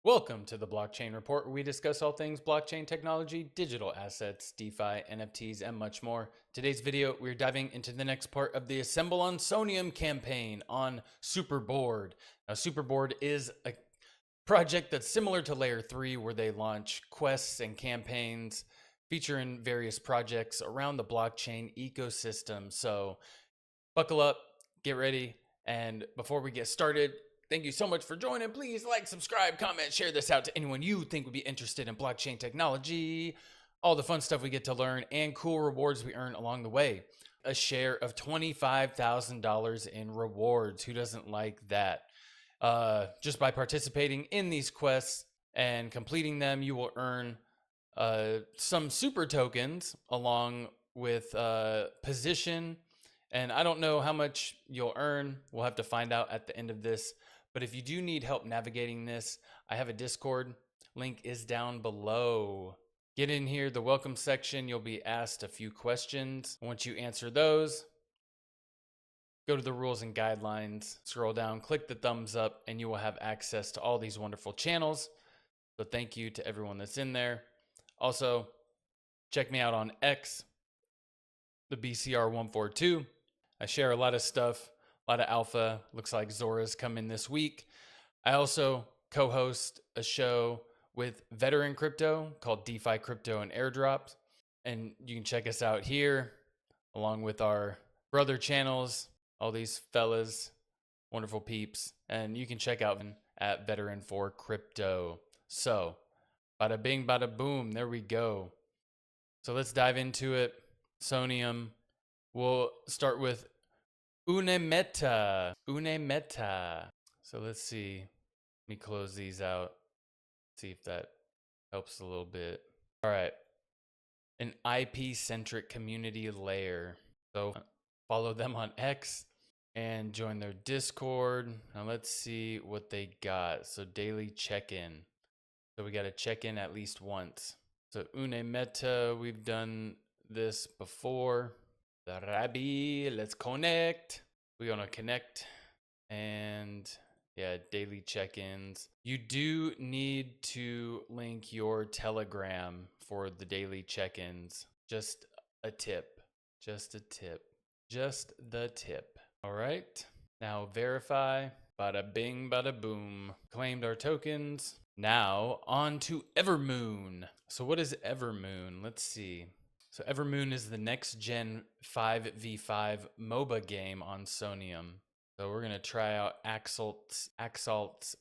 Welcome to the Blockchain Report, where we discuss all things blockchain technology, digital assets, DeFi, NFTs, and much more. Today's video, we're diving into the next part of the Assemble on Soneium campaign on Superboard. Now, Superboard is a project that's similar to Layer 3, where they launch quests and campaigns featuring various projects around the blockchain ecosystem. So buckle up, get ready, and before we get started, thank you so much for joining. Please like, subscribe, comment, share this out to anyone you think would be interested in blockchain technology, all the fun stuff we get to learn, and cool rewards we earn along the way. A share of $25,000 in rewards. Who doesn't like that? Just by participating in these quests and completing them, you will earn some super tokens along with position. And I don't know how much you'll earn. We'll have to find out at the end of this. But if you do need help navigating this, I have a Discord. Link is down below. Get in here, the welcome section. You'll be asked a few questions. Once you answer those, go to the rules and guidelines, scroll down, click the thumbs up, and you will have access to all these wonderful channels. So thank you to everyone that's in there. Also, check me out on X, the BCR142. I share a lot of stuff, a lot of alpha. Looks like Zora's coming this week. I also co-host a show with Veteran Crypto called DeFi Crypto and Airdrops. And you can check us out here along with our brother channels, all these fellas, wonderful peeps. And you can check out at Veteran for Crypto. So, bada bing, bada boom, there we go. So let's dive into it. Soneium. We'll start with Unemeta. So let's see. Let me close these out. See if that helps a little bit. All right. An IP-centric community layer. So follow them on X and join their Discord. Now let's see what they got. So daily check-in. So we got to check in at least once. So Unemeta, we've done this before. The Rabbi, let's connect. We're gonna connect, and yeah, daily check-ins. You do need to link your Telegram for the daily check-ins. Just a tip. Just a tip. Just the tip. All right. Now verify. Bada bing, bada boom. Claimed our tokens. Now on to Evermoon. So what is Evermoon? Let's see. So Evermoon is the next gen 5v5 MOBA game on Soneium. So we're gonna try out Axalt's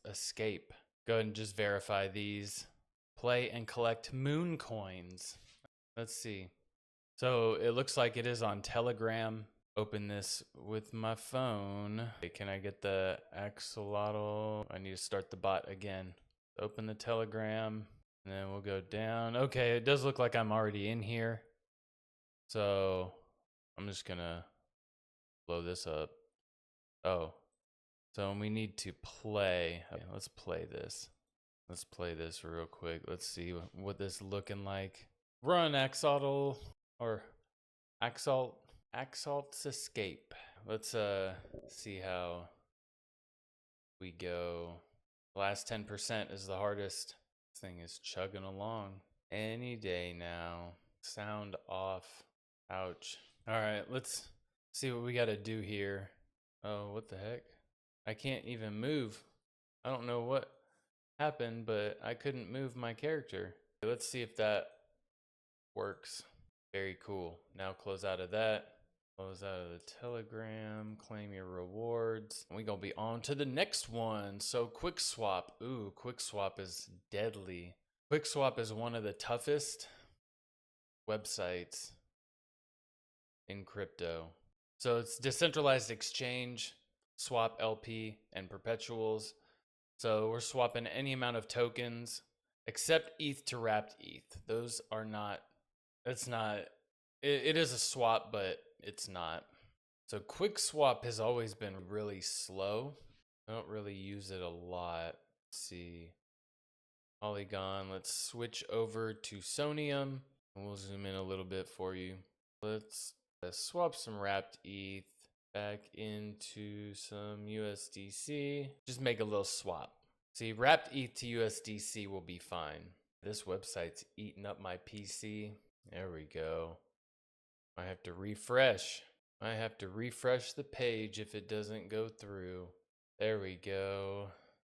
Escape. Go ahead and just verify these. Play and collect moon coins. Let's see. So it looks like it is on Telegram. Open this with my phone. Okay, can I get the axolotl? I need to start the bot again. Open the Telegram, and then we'll go down. Okay, it does look like I'm already in here. So I'm just gonna blow this up. Oh, so we need to play. Okay, let's play this. Let's play this real quick. Let's see what this is looking like. Run Axolotl or Axalt's Escape. Let's see how we go. Last 10% is the hardest. This thing is chugging along. Any day now. Sound off. Ouch. All right, let's see what we got to do here. Oh, what the heck? I can't even move. I don't know what happened, but I couldn't move my character. Let's see if that works. Very cool. Now close out of that. Close out of the Telegram. Claim your rewards. We're going to be on to the next one. So Quickswap. Ooh, Quickswap is deadly. Quickswap is one of the toughest websites in crypto. So it's decentralized exchange, swap LP, and perpetuals. So we're swapping any amount of tokens except ETH to wrapped ETH. Those are not, it's not, it is a swap, but it's not. So Quickswap has always been really slow. I don't really use it a lot. Let's see. Polygon, let's switch over to Soneium. And we'll zoom in a little bit for you. Let's swap some wrapped ETH back into some USDC. Just make a little swap. See, wrapped ETH to USDC will be fine. This website's eating up my PC. There we go. I have to refresh. I have to refresh the page if it doesn't go through. There we go.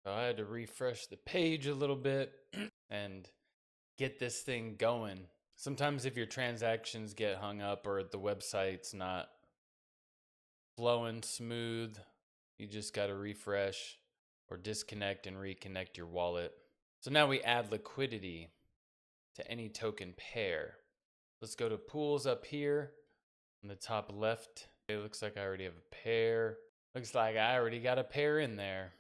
So I had to refresh the page a little bit and get this thing going. Sometimes if your transactions get hung up or the website's not flowing smooth, you just got to refresh or disconnect and reconnect your wallet. So now we add liquidity to any token pair. Let's go to pools up here on the top left. It looks like I already have a pair. Looks like I already got a pair in there.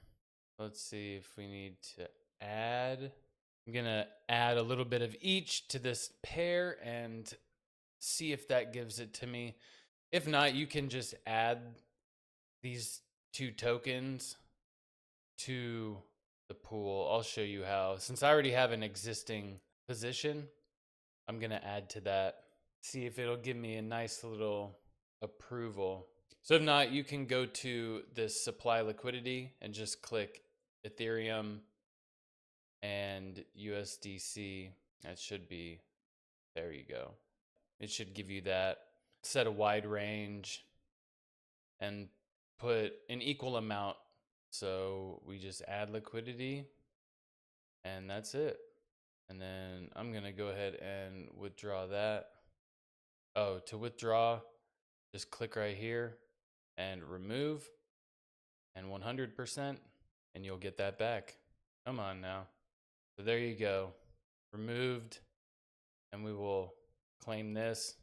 Let's see if we need to add. I'm gonna add a little bit of each to this pair and see if that gives it to me. If not, you can just add these two tokens to the pool. I'll show you how. Since I already have an existing position, I'm gonna add to that. See if it'll give me a nice little approval. So if not, you can go to this supply liquidity and just click Ethereum and USDC. That should be, there you go. It should give you that. Set a wide range and put an equal amount. So we just add liquidity and that's it. And then I'm gonna go ahead and withdraw that. Oh, to withdraw, just click right here and remove and 100% and you'll get that back. Come on now. So there you go. Removed, and we will claim this.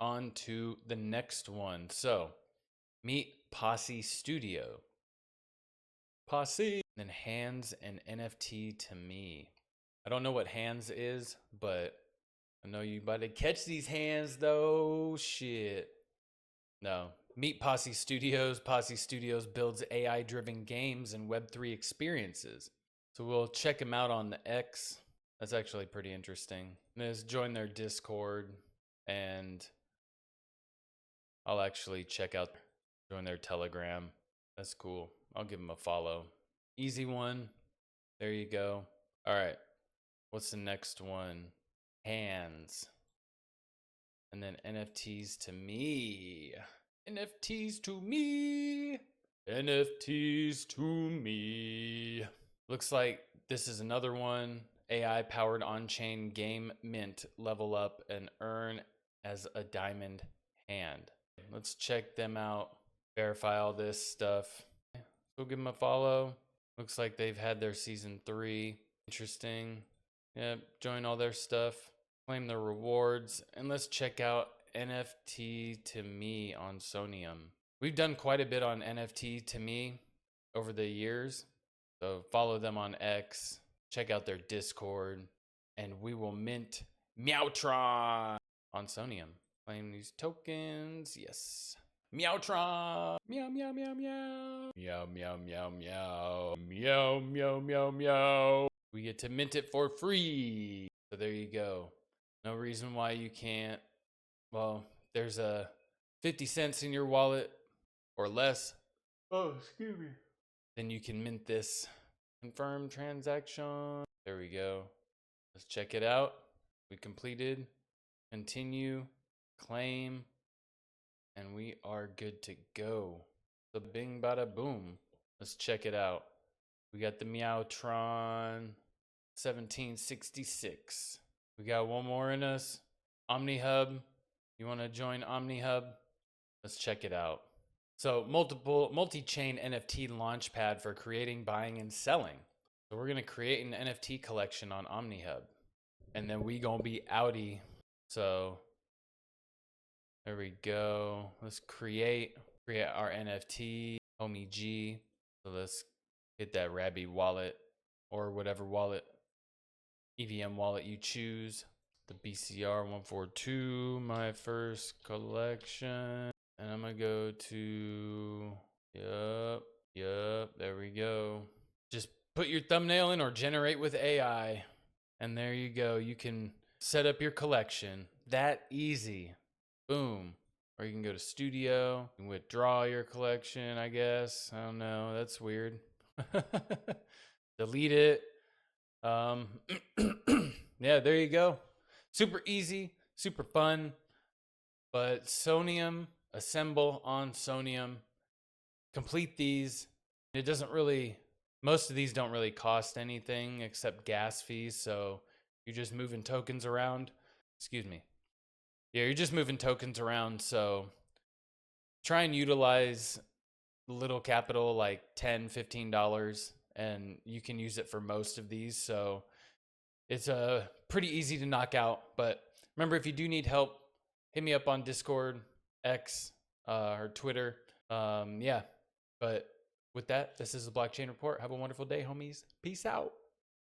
On to the next one. So meet Posse Studio. Posse. And then HandsNFT2Me. I don't know what hands is, but I know you about to catch these hands though. Shit. No. Meet Posse Studios. Posse Studios builds AI-driven games and Web3 experiences. So we'll check them out on the X. That's actually pretty interesting. Just join their Discord, and I'll actually join their Telegram. That's cool. I'll give them a follow. Easy one. There you go. All right. What's the next one? Hands. And then NFTs2Me. NFTs2Me. NFTs2Me. Looks like this is another one. AI powered on-chain game mint. Level up and earn as a diamond hand. Let's check them out. Verify all this stuff. Go give them a follow. Looks like they've had their season 3. Interesting. Yep, join all their stuff. Claim their rewards. And let's check out NFT2Me on Soneium. We've done quite a bit on NFT2Me over the years. So follow them on X. Check out their Discord. And we will mint Meowtron on Soneium. Claim these tokens. Yes. Meowtron. Meow, meow, meow, meow. Meow, meow, meow, meow. Meow, meow, meow, meow. We get to mint it for free. So there you go. No reason why you can't. Well, there's a 50 cents in your wallet or less. Oh, excuse me. Then you can mint this. Confirm transaction. There we go. Let's check it out. We completed. Continue. Claim. And we are good to go. So bing bada boom. Let's check it out. We got the Meowtron 1766. We got one more in us. OnmiHub. You want to join OnmiHub? Let's check it out. So multi-chain NFT launchpad for creating, buying, and selling. So we're going to create an NFT collection on OnmiHub. And then we going to be outie. So there we go. Let's create our NFT, Homie G. So let's hit that Rabby wallet or whatever wallet, EVM wallet you choose. The BCR 142, my first collection. And I'm gonna go to, there we go. Just put your thumbnail in or generate with AI. And there you go. You can set up your collection. That easy. Boom. Or you can go to studio and withdraw your collection, I guess. I don't know. That's weird. delete it. Yeah, there you go. Super easy, super fun. But Soneium, assemble on Soneium, complete these. It doesn't really, most of these don't really cost anything except gas fees. So you're just moving tokens around. Excuse me. Yeah, you're just moving tokens around. So try and utilize little capital like $10, $15, and you can use it for most of these. So it's pretty easy to knock out. But remember, if you do need help, hit me up on Discord, X, or Twitter. Yeah. But with that, this is the Blockchain Report. Have a wonderful day, homies. Peace out.